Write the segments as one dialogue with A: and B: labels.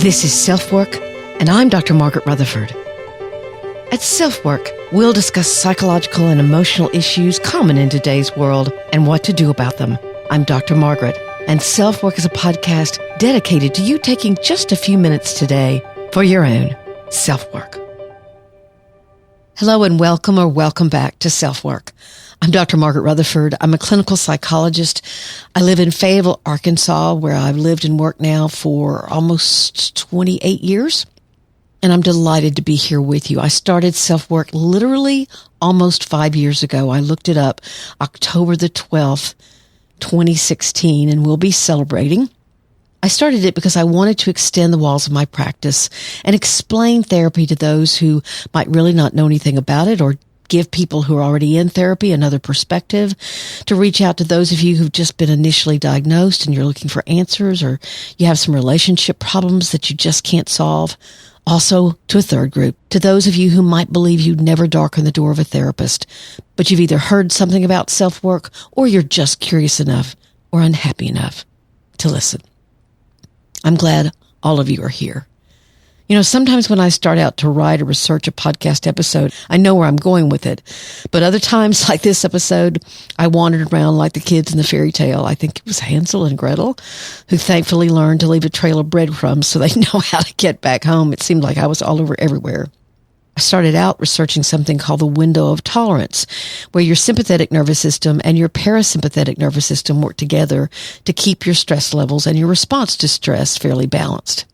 A: This is SelfWork, and I'm Dr. Margaret Rutherford. At SelfWork, we'll discuss psychological and emotional issues common in today's world and what to do about them. I'm Dr. Margaret, and SelfWork is a podcast dedicated to you taking just a few minutes today for your own self-work. Hello and welcome back to SelfWork. I'm Dr. Margaret Rutherford. I'm a clinical psychologist. I live in Fayetteville, Arkansas, where I've lived and worked now for almost 28 years. And I'm delighted to be here with you. I started SelfWork literally almost 5 years ago. I looked it up October the 12th, 2016, and we'll be celebrating. I started it because I wanted to extend the walls of my practice and explain therapy to those who might really not know anything about it, or give people who are already in therapy another perspective, to reach out to those of you who've just been initially diagnosed and you're looking for answers, or you have some relationship problems that you just can't solve. Also, to a third group, to those of you who might believe you'd never darken the door of a therapist, but you've either heard something about self-work or you're just curious enough or unhappy enough to listen. I'm glad all of you are here. You know, sometimes when I start out to write or research a podcast episode, I know where I'm going with it. But other times, like this episode, I wandered around like the kids in the fairy tale. I think it was Hansel and Gretel, who thankfully learned to leave a trail of breadcrumbs so they know how to get back home. It seemed like I was all over everywhere. I started out researching something called the window of tolerance, where your sympathetic nervous system and your parasympathetic nervous system work together to keep your stress levels and your response to stress fairly balanced.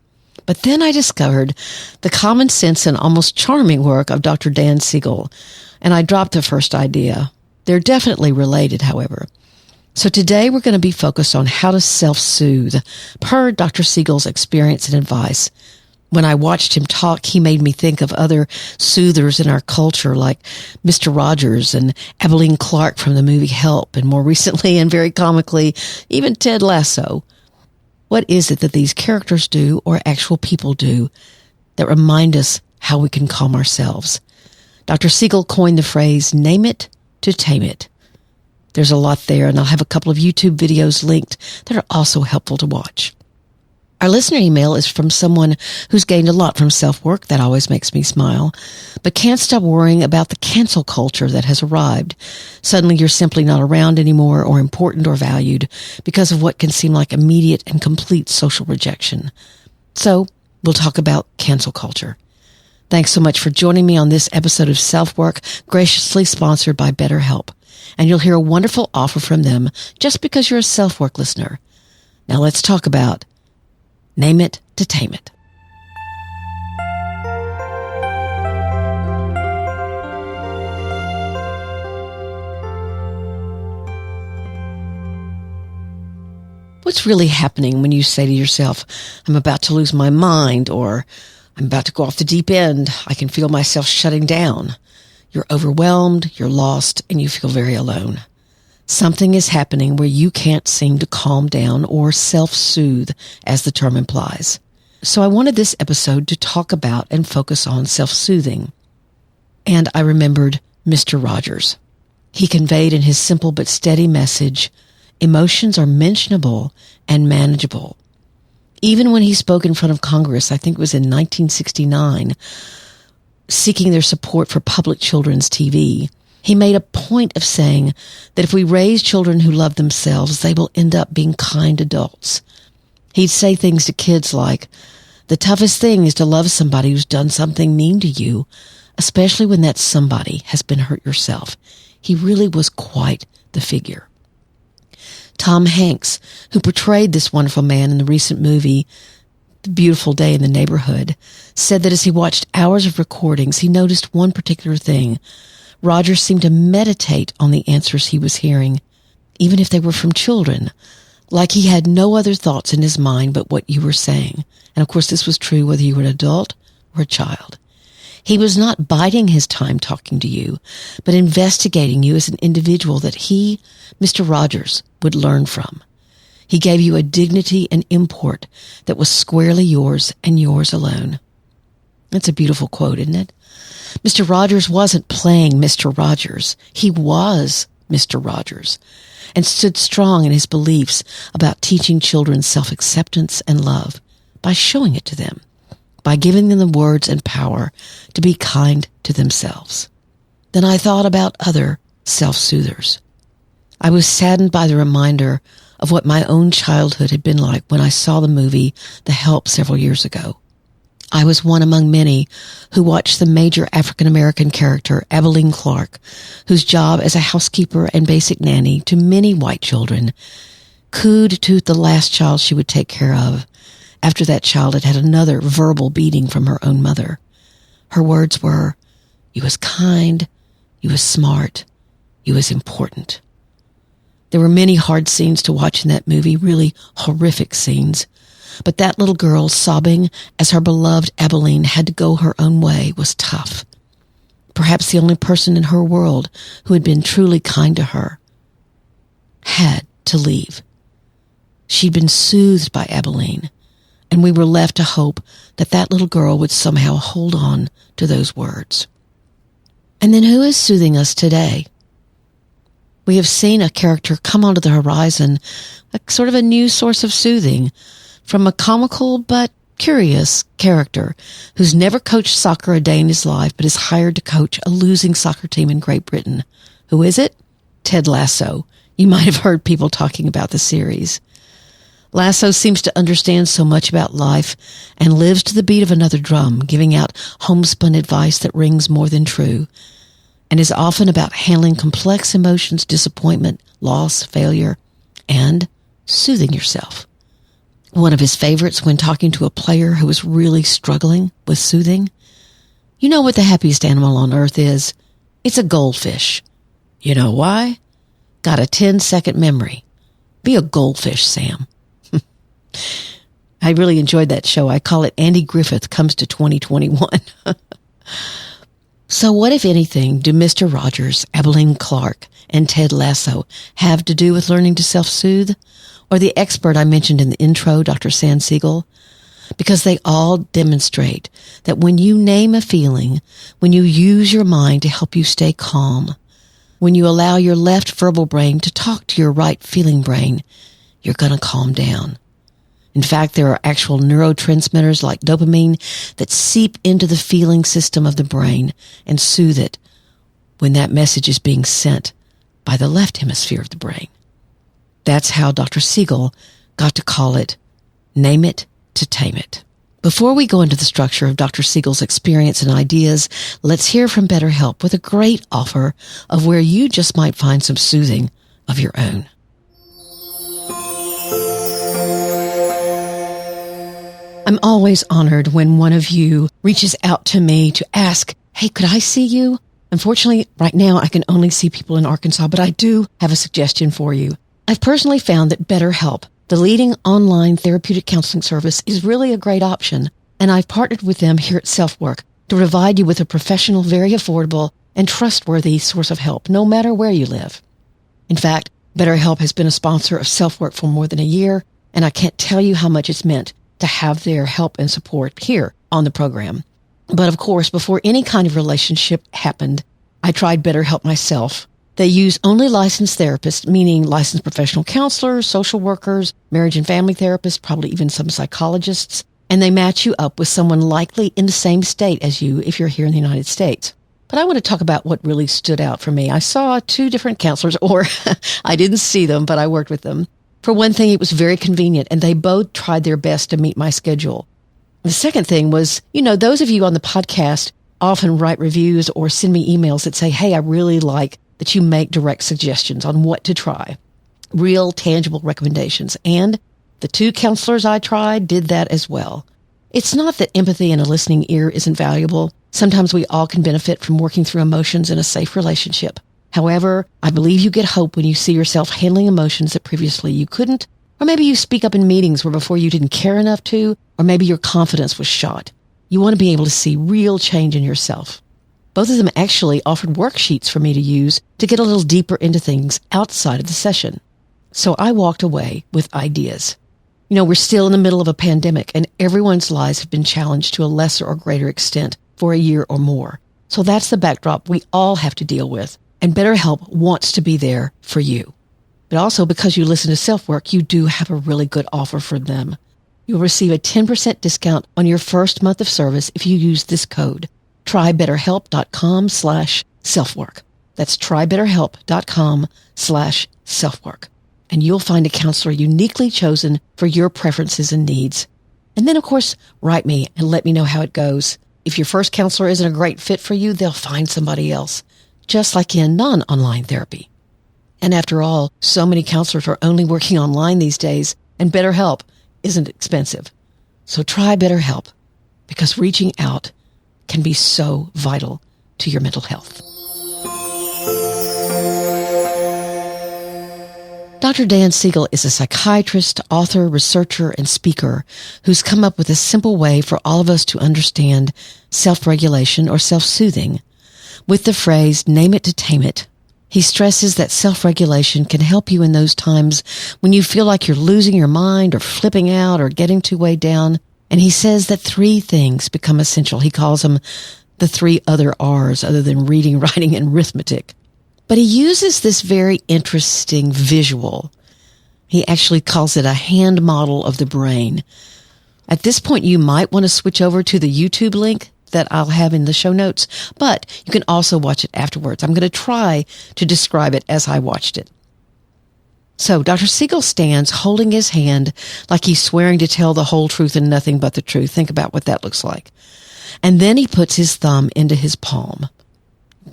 A: But then I discovered the common sense and almost charming work of Dr. Dan Siegel, and I dropped the first idea. They're definitely related, however. So today we're going to be focused on how to self-soothe, per Dr. Siegel's experience and advice. When I watched him talk, he made me think of other soothers in our culture, like Mr. Rogers and Aibileen Clark from the movie Help, and more recently and very comically, even Ted Lasso. What is it that these characters do, or actual people do, that remind us how we can calm ourselves? Dr. Siegel coined the phrase, name it to tame it. There's a lot there, and I'll have a couple of YouTube videos linked that are also helpful to watch. Our listener email is from someone who's gained a lot from self-work. That always makes me smile, but can't stop worrying about the cancel culture that has arrived. Suddenly you're simply not around anymore, or important or valued, because of what can seem like immediate and complete social rejection. So we'll talk about cancel culture. Thanks so much for joining me on this episode of Self-Work, graciously sponsored by BetterHelp. And you'll hear a wonderful offer from them just because you're a Self-Work listener. Now let's talk about name it to tame it. What's really happening when you say to yourself, I'm about to lose my mind, or I'm about to go off the deep end, I can feel myself shutting down? You're overwhelmed, you're lost, and you feel very alone. Something is happening where you can't seem to calm down or self-soothe, as the term implies. So I wanted this episode to talk about and focus on self-soothing. And I remembered Mr. Rogers. He conveyed in his simple but steady message, emotions are mentionable and manageable. Even when he spoke in front of Congress, I think it was in 1969, seeking their support for public children's TV, he made a point of saying that if we raise children who love themselves, they will end up being kind adults. He'd say things to kids like, the toughest thing is to love somebody who's done something mean to you, especially when that somebody has been hurt yourself. He really was quite the figure. Tom Hanks, who portrayed this wonderful man in the recent movie, The Beautiful Day in the Neighborhood, said that as he watched hours of recordings, he noticed one particular thing. Rogers seemed to meditate on the answers he was hearing, even if they were from children, like he had no other thoughts in his mind but what you were saying. And of course, this was true whether you were an adult or a child. He was not biding his time talking to you, but investigating you as an individual that he, Mr. Rogers, would learn from. He gave you a dignity and import that was squarely yours and yours alone. That's a beautiful quote, isn't it? Mr. Rogers wasn't playing Mr. Rogers. He was Mr. Rogers, and stood strong in his beliefs about teaching children self-acceptance and love, by showing it to them, by giving them the words and power to be kind to themselves. Then I thought about other self-soothers. I was saddened by the reminder of what my own childhood had been like when I saw the movie The Help several years ago. I was one among many who watched the major African-American character, Aibileen Clark, whose job as a housekeeper and basic nanny to many white children cooed to the last child she would take care of after that child had had another verbal beating from her own mother. Her words were, "You was kind, you was smart, you was important." There were many hard scenes to watch in that movie, really horrific scenes. But that little girl sobbing as her beloved Aibileen had to go her own way was tough. Perhaps the only person in her world who had been truly kind to her had to leave. She'd been soothed by Aibileen, and we were left to hope that that little girl would somehow hold on to those words. And then who is soothing us today? We have seen a character come onto the horizon, a sort of a new source of soothing, from a comical but curious character who's never coached soccer a day in his life but is hired to coach a losing soccer team in Great Britain. Who is it? Ted Lasso. You might have heard people talking about the series. Lasso seems to understand so much about life and lives to the beat of another drum, giving out homespun advice that rings more than true, and is often about handling complex emotions, disappointment, loss, failure, and soothing yourself. One of his favorites when talking to a player who was really struggling with soothing. You know what the happiest animal on earth is? It's a goldfish. You know why? Got a 10-second memory. Be a goldfish, Sam. I really enjoyed that show. I call it Andy Griffith Comes to 2021. So what, if anything, do Mr. Rogers, Aibileen Clark, and Ted Lasso have to do with learning to self-soothe? Or the expert I mentioned in the intro, Dr. Siegel? Because they all demonstrate that when you name a feeling, when you use your mind to help you stay calm, when you allow your left verbal brain to talk to your right feeling brain, you're going to calm down. In fact, there are actual neurotransmitters like dopamine that seep into the feeling system of the brain and soothe it when that message is being sent by the left hemisphere of the brain. That's how Dr. Siegel got to call it, name it to tame it. Before we go into the structure of Dr. Siegel's experience and ideas, let's hear from BetterHelp with a great offer of where you just might find some soothing of your own. I'm always honored when one of you reaches out to me to ask, hey, could I see you? Unfortunately, right now I can only see people in Arkansas, but I do have a suggestion for you. I've personally found that BetterHelp, the leading online therapeutic counseling service, is really a great option, and I've partnered with them here at SelfWork to provide you with a professional, very affordable, and trustworthy source of help, no matter where you live. In fact, BetterHelp has been a sponsor of SelfWork for more than a year, and I can't tell you how much it's meant to have their help and support here on the program. But of course, before any kind of relationship happened, I tried BetterHelp myself. They use only licensed therapists, meaning licensed professional counselors, social workers, marriage and family therapists, probably even some psychologists, and they match you up with someone likely in the same state as you if you're here in the United States. But I want to talk about what really stood out for me. I saw two different counselors, or I didn't see them, but I worked with them. For one thing, it was very convenient, and they both tried their best to meet my schedule. The second thing was, those of you on the podcast often write reviews or send me emails that say, hey, I really like that you make direct suggestions on what to try, real tangible recommendations. And the two counselors I tried did that as well. It's not that empathy and a listening ear isn't valuable. Sometimes we all can benefit from working through emotions in a safe relationship. However, I believe you get hope when you see yourself handling emotions that previously you couldn't, or maybe you speak up in meetings where before you didn't care enough to, or maybe your confidence was shot. You want to be able to see real change in yourself. Both of them actually offered worksheets for me to use to get a little deeper into things outside of the session. So I walked away with ideas. We're still in the middle of a pandemic, and everyone's lives have been challenged to a lesser or greater extent for a year or more. So that's the backdrop we all have to deal with, and BetterHelp wants to be there for you. But also, because you listen to SelfWork, you do have a really good offer for them. You'll receive a 10% discount on your first month of service if you use this code. trybetterhelp.com/selfwork. That's trybetterhelp.com/selfwork. And you'll find a counselor uniquely chosen for your preferences and needs. And then, of course, write me and let me know how it goes. If your first counselor isn't a great fit for you, they'll find somebody else, just like in non-online therapy. And after all, so many counselors are only working online these days, and BetterHelp isn't expensive. So try BetterHelp, because reaching out can be so vital to your mental health. Dr. Dan Siegel is a psychiatrist, author, researcher, and speaker who's come up with a simple way for all of us to understand self-regulation or self-soothing. With the phrase, name it to tame it, he stresses that self-regulation can help you in those times when you feel like you're losing your mind or flipping out or getting too weighed down. And he says that 3 things become essential. He calls them the 3 other R's other than reading, writing, and arithmetic. But he uses this very interesting visual. He actually calls it a hand model of the brain. At this point, you might want to switch over to the YouTube link that I'll have in the show notes, but you can also watch it afterwards. I'm going to try to describe it as I watched it. So Dr. Siegel stands holding his hand like he's swearing to tell the whole truth and nothing but the truth. Think about what that looks like. And then he puts his thumb into his palm.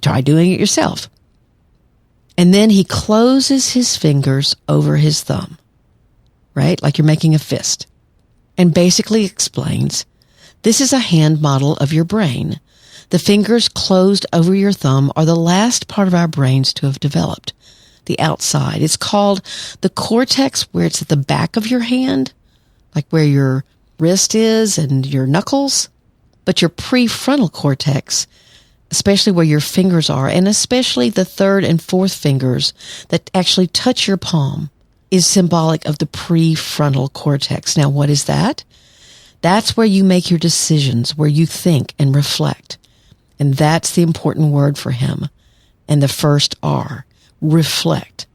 A: Try doing it yourself. And then he closes his fingers over his thumb, right? Like you're making a fist. And basically explains, this is a hand model of your brain. The fingers closed over your thumb are the last part of our brains to have developed, the outside. It's called the cortex, where it's at the back of your hand, like where your wrist is and your knuckles. But your prefrontal cortex, especially where your fingers are, and especially the 3rd and 4th fingers that actually touch your palm, is symbolic of the prefrontal cortex. Now, what is that? That's where you make your decisions, where you think and reflect. And that's the important word for him. And the first R, reflect.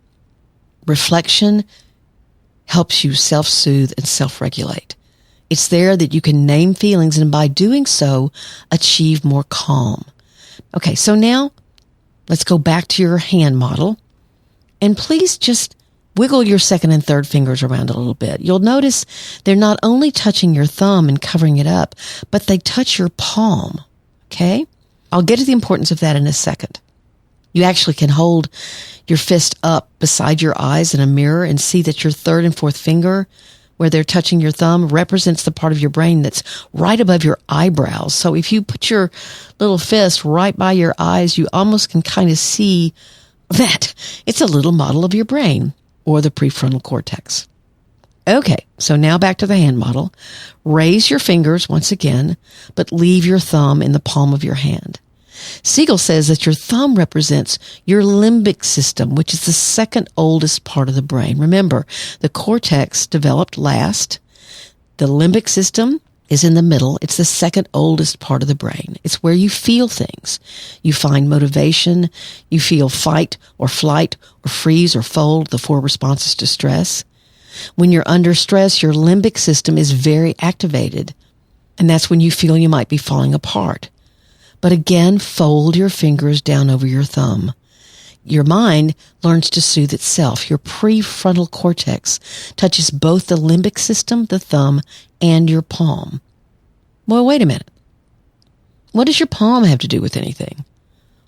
A: Reflection helps you self-soothe and self-regulate. It's there that you can name feelings, and by doing so, achieve more calm. Okay, so now let's go back to your hand model, and please just wiggle your 2nd and 3rd fingers around a little bit. You'll notice they're not only touching your thumb and covering it up, but they touch your palm. Okay? I'll get to the importance of that in a second. You actually can hold your fist up beside your eyes in a mirror and see that your 3rd and 4th finger, where they're touching your thumb, represents the part of your brain that's right above your eyebrows. So if you put your little fist right by your eyes, you almost can kind of see that it's a little model of your brain, or the prefrontal cortex. Okay, so now back to the hand model. Raise your fingers once again, but leave your thumb in the palm of your hand. Siegel says that your thumb represents your limbic system, which is the 2nd oldest part of the brain. Remember, the cortex developed last. The limbic system is in the middle. It's the 2nd oldest part of the brain. It's where you feel things. You find motivation. You feel fight or flight or freeze or fold, the 4 responses to stress. When you're under stress, your limbic system is very activated, and that's when you feel you might be falling apart. But again, fold your fingers down over your thumb. Your mind learns to soothe itself. Your prefrontal cortex touches both the limbic system, the thumb, and your palm. Well, wait a minute. What does your palm have to do with anything?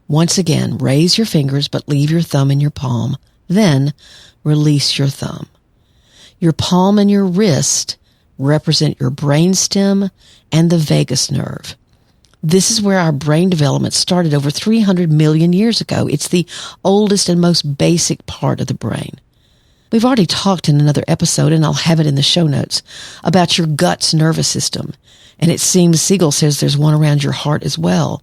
A: Once again, raise your fingers, but leave your thumb in your palm. Then release your thumb. Your palm and your wrist represent your brainstem and the vagus nerve. This is where our brain development started over 300 million years ago. It's the oldest and most basic part of the brain. We've already talked in another episode, and I'll have it in the show notes, about your gut's nervous system. And it seems Siegel says there's one around your heart as well.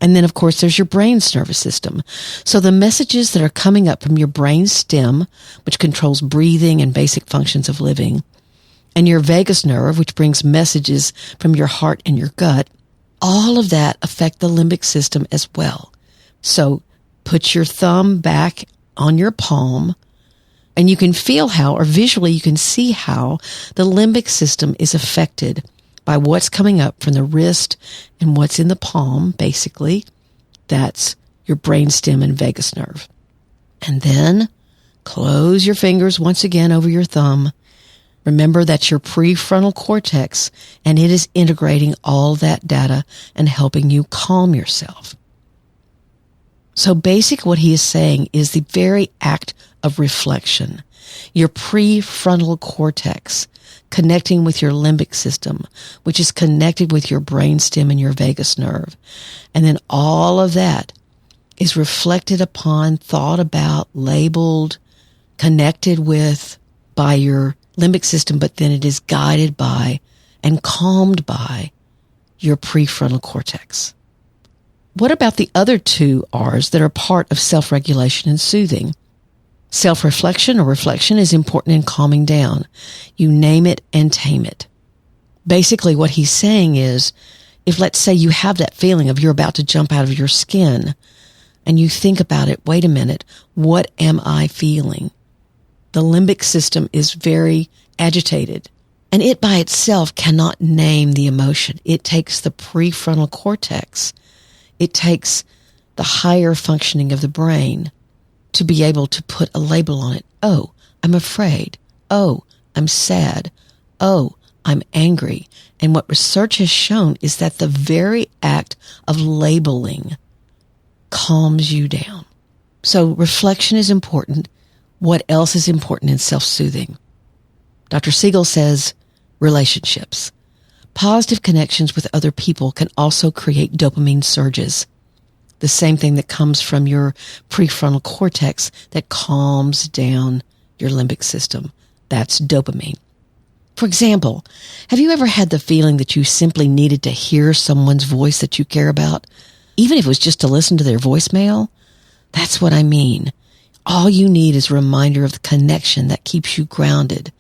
A: And then, of course, there's your brain's nervous system. So the messages that are coming up from your brain stem, which controls breathing and basic functions of living, and your vagus nerve, which brings messages from your heart and your gut, all of that affect the limbic system as well. So put your thumb back on your palm. And you can feel how, or visually you can see how, the limbic system is affected by what's coming up from the wrist and what's in the palm, basically. That's your brainstem and vagus nerve. And then close your fingers once again over your thumb. Remember that's your prefrontal cortex, and it is integrating all that data and helping you calm yourself. So basic what he is saying is the very act of reflection, your prefrontal cortex connecting with your limbic system, which is connected with your brainstem and your vagus nerve. And then all of that is reflected upon, thought about, labeled, connected with by your limbic system, but then it is guided by and calmed by your prefrontal cortex. What about the other two R's that are part of self-regulation and soothing? Self-reflection or reflection is important in calming down. You name it and tame it. Basically, what he's saying is, if let's say you have that feeling of you're about to jump out of your skin, and you think about it, wait a minute, what am I feeling? The limbic system is very agitated, and it by itself cannot name the emotion. It takes the prefrontal cortex. It takes the higher functioning of the brain to be able to put a label on it. Oh, I'm afraid. Oh, I'm sad. Oh, I'm angry. And what research has shown is that the very act of labeling calms you down. So reflection is important. What else is important in self-soothing? Dr. Siegel says relationships. Positive connections with other people can also create dopamine surges. The same thing that comes from your prefrontal cortex that calms down your limbic system. That's dopamine. For example, have you ever had the feeling that you simply needed to hear someone's voice that you care about? Even if it was just to listen to their voicemail? That's what I mean. All you need is a reminder of the connection that keeps you grounded.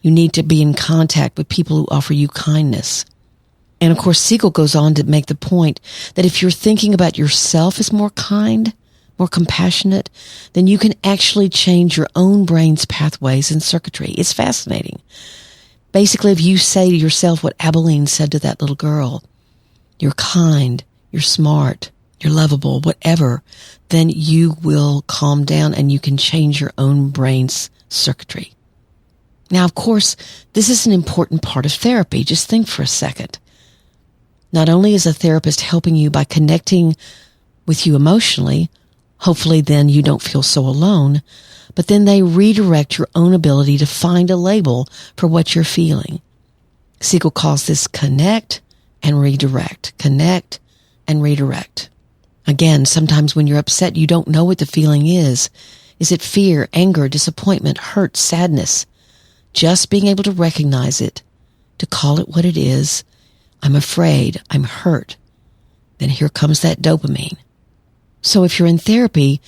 A: You need to be in contact with people who offer you kindness. And of course, Siegel goes on to make the point that if you're thinking about yourself as more kind, more compassionate, then you can actually change your own brain's pathways and circuitry. It's fascinating. Basically, if you say to yourself what Aibileen said to that little girl, you're kind, you're smart, you're lovable, whatever, then you will calm down and you can change your own brain's circuitry. Now, of course, this is an important part of therapy. Just think for a second. Not only is a therapist helping you by connecting with you emotionally, hopefully then you don't feel so alone, but then they redirect your own ability to find a label for what you're feeling. Siegel calls this connect and redirect. Connect and redirect. Again, sometimes when you're upset, you don't know what the feeling is. Is it fear, anger, disappointment, hurt, sadness? Just being able to recognize it, to call it what it is. I'm afraid, I'm hurt. Then here comes that dopamine. So if you're in therapy,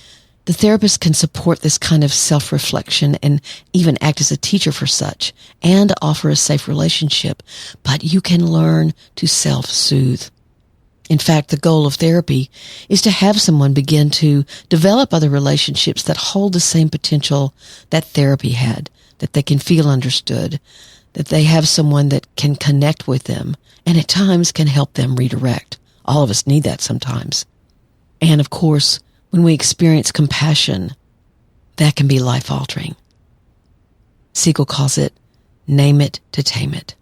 A: the therapist can support this kind of self-reflection and even act as a teacher for such and offer a safe relationship, but you can learn to self-soothe. In fact, the goal of therapy is to have someone begin to develop other relationships that hold the same potential that therapy had, that they can feel understood, that they have someone that can connect with them and at times can help them redirect. All of us need that sometimes. And of course, when we experience compassion, that can be life-altering. Siegel calls it, name it to tame it.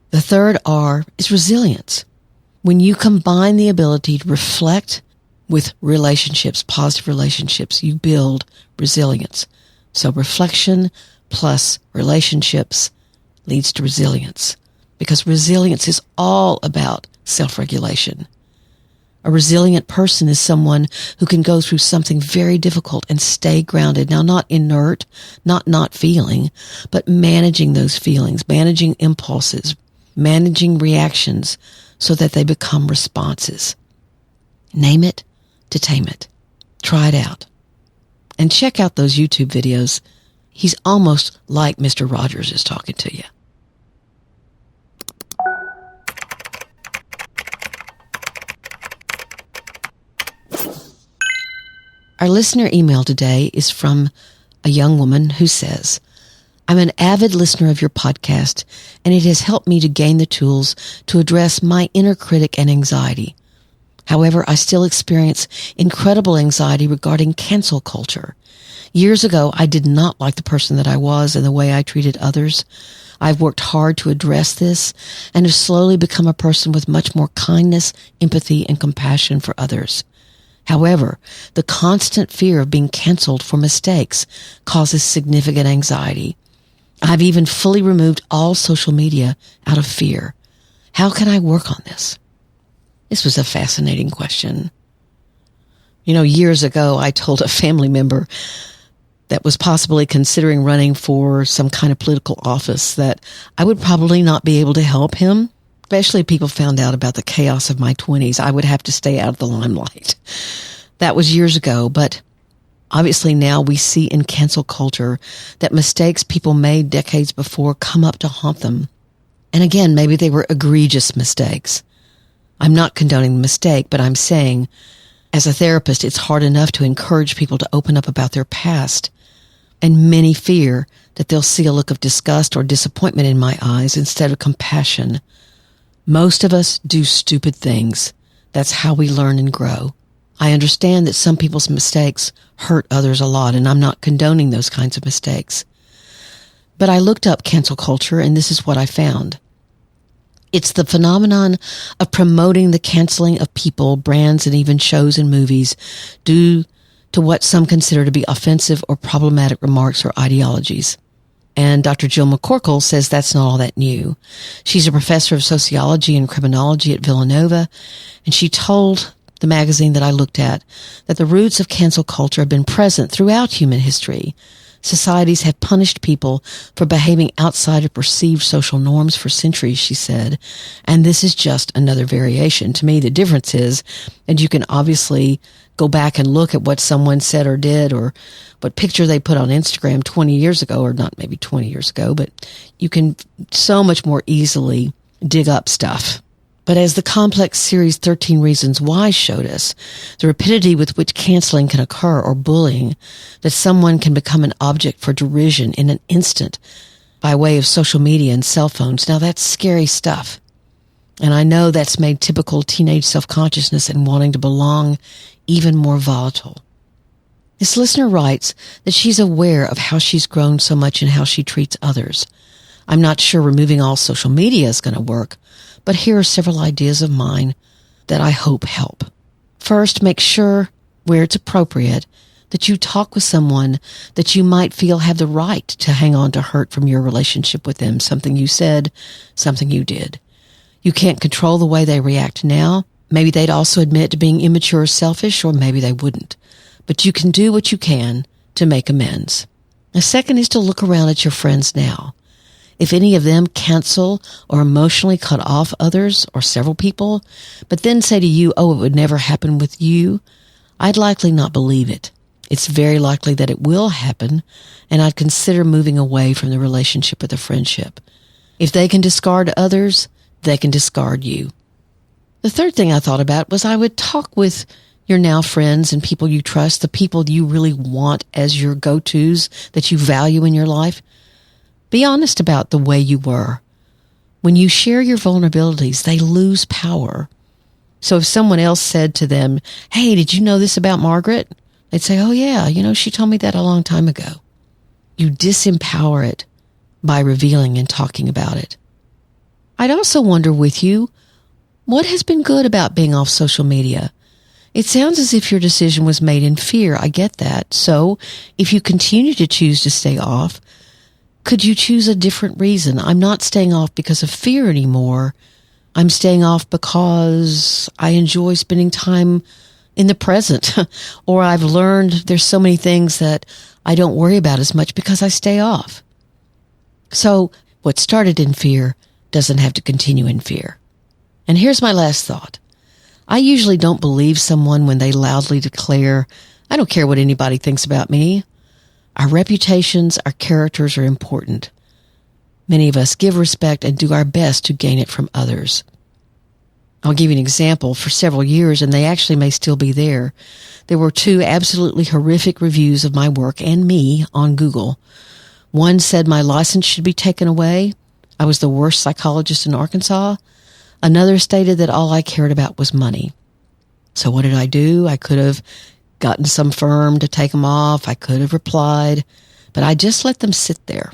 A: The third R is resilience. When you combine the ability to reflect with relationships, positive relationships, you build resilience. So reflection plus relationships leads to resilience, because resilience is all about self-regulation. A resilient person is someone who can go through something very difficult and stay grounded. Now, not inert, not feeling, but managing those feelings, managing impulses, managing reactions so that they become responses. Name it to tame it. Try it out. And check out those YouTube videos. He's almost like Mr. Rogers is talking to you. Our listener email today is from a young woman who says, I'm an avid listener of your podcast, and it has helped me to gain the tools to address my inner critic and anxiety. However, I still experience incredible anxiety regarding cancel culture. Years ago, I did not like the person that I was and the way I treated others. I've worked hard to address this and have slowly become a person with much more kindness, empathy, and compassion for others. However, the constant fear of being canceled for mistakes causes significant anxiety. I've even fully removed all social media out of fear. How can I work on this? This was a fascinating question. Years ago, I told a family member that was possibly considering running for some kind of political office that I would probably not be able to help him, especially if people found out about the chaos of my 20s. I would have to stay out of the limelight. That was years ago, but obviously now we see in cancel culture that mistakes people made decades before come up to haunt them. And again, maybe they were egregious mistakes. I'm not condoning the mistake, but I'm saying, as a therapist, it's hard enough to encourage people to open up about their past. And many fear that they'll see a look of disgust or disappointment in my eyes instead of compassion. Most of us do stupid things. That's how we learn and grow. I understand that some people's mistakes hurt others a lot, and I'm not condoning those kinds of mistakes. But I looked up cancel culture, and this is what I found. It's the phenomenon of promoting the canceling of people, brands, and even shows and movies due to what some consider to be offensive or problematic remarks or ideologies. And Dr. Jill McCorkle says that's not all that new. She's a professor of sociology and criminology at Villanova, and she told the magazine that I looked at that the roots of cancel culture have been present throughout human history. Societies have punished people for behaving outside of perceived social norms for centuries, she said, and this is just another variation. To me, the difference is, and you can obviously go back and look at what someone said or did or what picture they put on Instagram 20 years ago, or not maybe 20 years ago, but you can so much more easily dig up stuff. But as the complex series 13 Reasons Why showed us, the rapidity with which canceling can occur or bullying, that someone can become an object for derision in an instant by way of social media and cell phones. Now that's scary stuff. And I know that's made typical teenage self-consciousness and wanting to belong even more volatile. This listener writes that she's aware of how she's grown so much and how she treats others. I'm not sure removing all social media is going to work, but here are several ideas of mine that I hope help. First, make sure, where it's appropriate, that you talk with someone that you might feel have the right to hang on to hurt from your relationship with them, something you said, something you did. You can't control the way they react now. Maybe they'd also admit to being immature or selfish, or maybe they wouldn't. But you can do what you can to make amends. The second is to look around at your friends now. If any of them cancel or emotionally cut off others or several people, but then say to you, oh, it would never happen with you, I'd likely not believe it. It's very likely that it will happen, and I'd consider moving away from the relationship or the friendship. If they can discard others, they can discard you. The third thing I thought about was I would talk with your now friends and people you trust, the people you really want as your go-tos that you value in your life. Be honest about the way you were. When you share your vulnerabilities, they lose power. So if someone else said to them, hey, did you know this about Margaret? They'd say, oh yeah, she told me that a long time ago. You disempower it by revealing and talking about it. I'd also wonder with you, what has been good about being off social media? It sounds as if your decision was made in fear. I get that. So if you continue to choose to stay off, could you choose a different reason? I'm not staying off because of fear anymore. I'm staying off because I enjoy spending time in the present. Or I've learned there's so many things that I don't worry about as much because I stay off. So what started in fear doesn't have to continue in fear. And here's my last thought. I usually don't believe someone when they loudly declare, I don't care what anybody thinks about me. Our reputations, our characters are important. Many of us give respect and do our best to gain it from others. I'll give you an example. For several years, and they actually may still be there, there were 2 absolutely horrific reviews of my work and me on Google. One said my license should be taken away. I was the worst psychologist in Arkansas. Another stated that all I cared about was money. So what did I do? I could have gotten some firm to take them off. I could have replied, but I just let them sit there.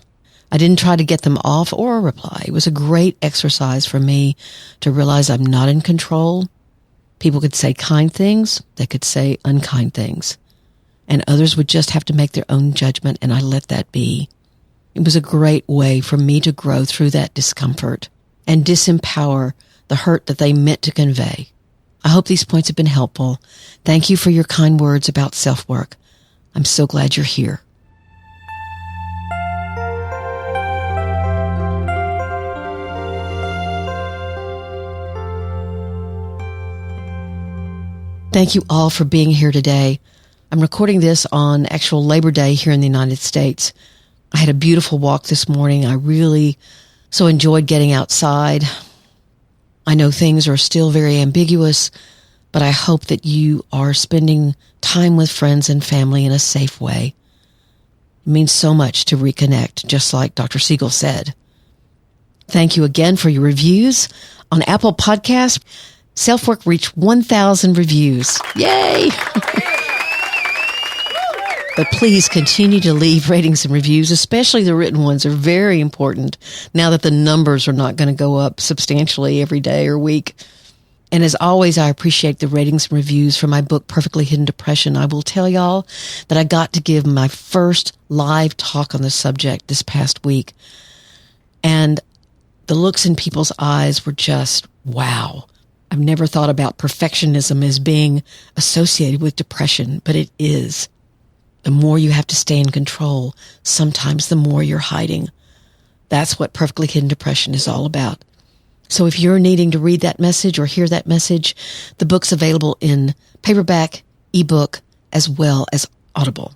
A: I didn't try to get them off or a reply. It was a great exercise for me to realize I'm not in control. People could say kind things. They could say unkind things. And others would just have to make their own judgment, and I let that be. It was a great way for me to grow through that discomfort and disempower the hurt that they meant to convey. I hope these points have been helpful. Thank you for your kind words about self-work. I'm so glad you're here. Thank you all for being here today. I'm recording this on actual Labor Day here in the United States. I had a beautiful walk this morning. I really so enjoyed getting outside. I know things are still very ambiguous, but I hope that you are spending time with friends and family in a safe way. It means so much to reconnect, just like Dr. Siegel said. Thank you again for your reviews. On Apple Podcasts, SelfWork reached 1,000 reviews. Yay! But please continue to leave ratings and reviews, especially the written ones are very important now that the numbers are not going to go up substantially every day or week. And as always, I appreciate the ratings and reviews for my book, Perfectly Hidden Depression. I will tell y'all that I got to give my first live talk on the subject this past week. And the looks in people's eyes were just, wow. I've never thought about perfectionism as being associated with depression, but it is. The more you have to stay in control, sometimes the more you're hiding. That's what Perfectly Hidden Depression is all about. So if you're needing to read that message or hear that message, the book's available in paperback, ebook, as well as Audible.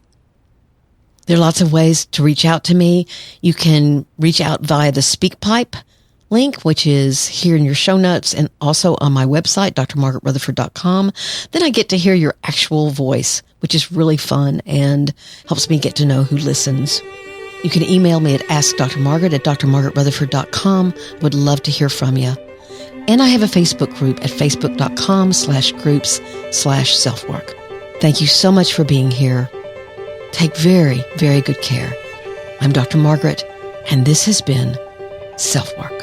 A: There are lots of ways to reach out to me. You can reach out via the SpeakPipe link, which is here in your show notes and also on my website, drmargaretrutherford.com. Then I get to hear your actual voice, which is really fun and helps me get to know who listens. You can email me at askdrmargaret@drmargaretrutherford.com. Would love to hear from you. And I have a Facebook group at facebook.com/groups/selfwork. Thank you so much for being here. Take very, very good care. I'm Dr. Margaret, and this has been SelfWork.